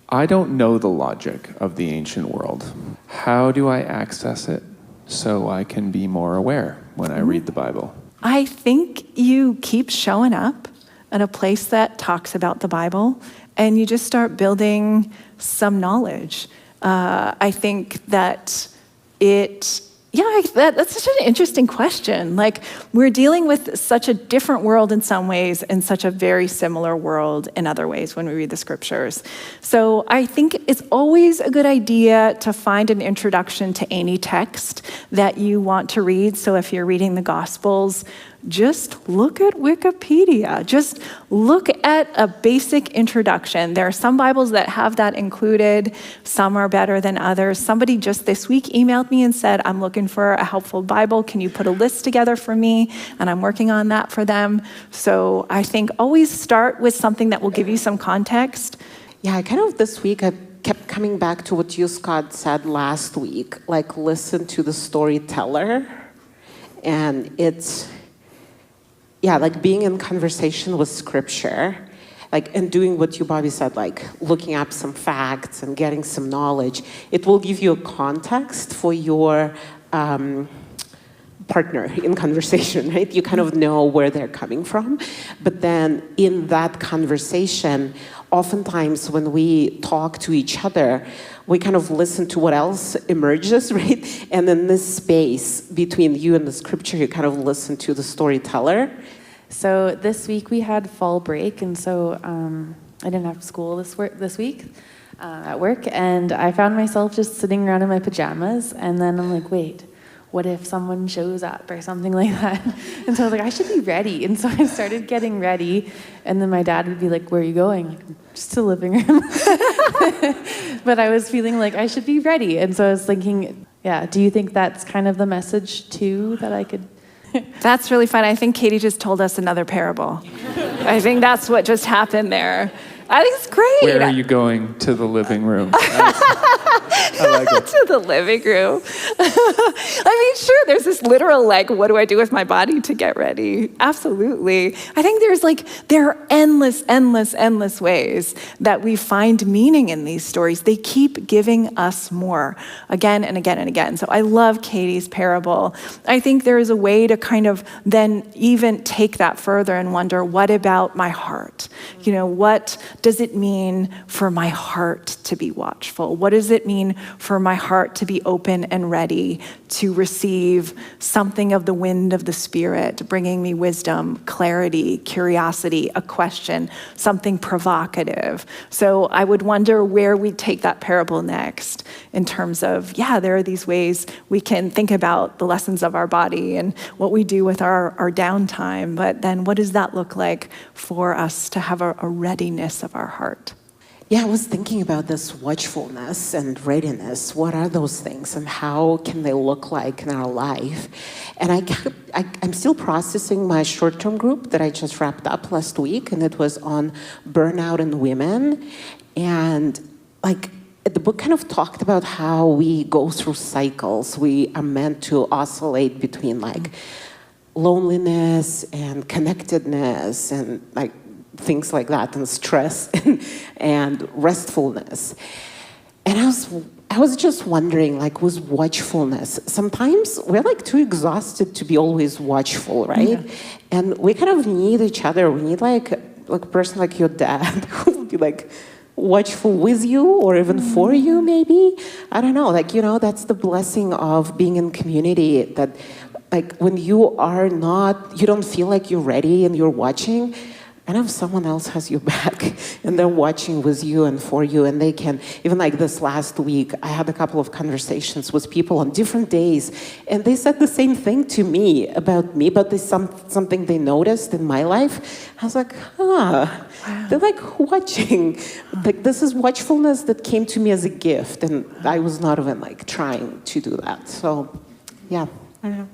I don't know the logic of the ancient world. How do I access it so I can be more aware when I read the Bible? I think you keep showing up at a place that talks about the Bible, and you just start building some knowledge. I think that that's such an interesting question. Like, we're dealing with such a different world in some ways and such a very similar world in other ways when we read the scriptures. So I think it's always a good idea to find an introduction to any text that you want to read. So if you're reading the Gospels, just look at Wikipedia. Just look at a basic introduction. There are some Bibles that have that included. Some are better than others. Somebody just this week emailed me and said, I'm looking for a helpful Bible. Can you put a list together for me? And I'm working on that for them. So I think always start with something that will give you some context. Yeah, kind of this week I kept coming back to what you, Scott, said last week. Like, listen to the storyteller. And it's... yeah, like being in conversation with scripture, like, and doing what you, Bobby, said, like looking up some facts and getting some knowledge. It will give you a context for your partner in conversation, right? You kind of know where they're coming from. But then in that conversation, oftentimes when we talk to each other, we kind of listen to what else emerges, right? And in this space between you and the scripture, you kind of listen to the storyteller. So this week we had fall break, and so I didn't have school this week at work, and I found myself just sitting around in my pajamas, and then I'm like, wait, what if someone shows up or something like that? And so I was like, I should be ready. And so I started getting ready, and then my dad would be like, where are you going? Like, just to the living room. But I was feeling like I should be ready. And so I was thinking, yeah, do you think that's kind of the message too, that I could... That's really fun. I think Katie just told us another parable. I think that's what just happened there. I think it's great. Where are you going? To the living room. I like it. To the living room. I mean, sure, there's this literal, like, what do I do with my body to get ready? Absolutely. I think there are endless ways that we find meaning in these stories. They keep giving us more again and again and again. So I love Katie's parable. I think there is a way to kind of then even take that further and wonder, what about my heart? You know, what does it mean for my heart to be watchful? What does it mean for my heart to be open and ready to receive something of the wind of the Spirit, bringing me wisdom, clarity, curiosity, a question, something provocative? So I would wonder where we take that parable next in terms of, there are these ways we can think about the lessons of our body and what we do with our downtime, but then what does that look like for us to have a readiness of our heart? Yeah, I was thinking about this watchfulness and readiness. What are those things and how can they look like in our life? And I'm still processing my short-term group that I just wrapped up last week, and it was on burnout in women. And like, the book kind of talked about how we go through cycles. We are meant to oscillate between like loneliness and connectedness and like things like that, and stress and restfulness. And I was just wondering, like, with watchfulness, sometimes we're like too exhausted to be always watchful, right? Yeah. And we kind of need each other. We need like a person like your dad who will be like watchful with you or even for you, maybe. I don't know, like, you know, that's the blessing of being in community, that like when you don't feel like you're ready and you're watching, and if someone else has your back and they're watching with you and for you, and they can, even like this last week, I had a couple of conversations with people on different days, and they said the same thing to me, but there's something they noticed in my life. I was like, wow. They're like watching. Like, this is watchfulness that came to me as a gift, and I was not even like trying to do that. So, yeah, I don't know.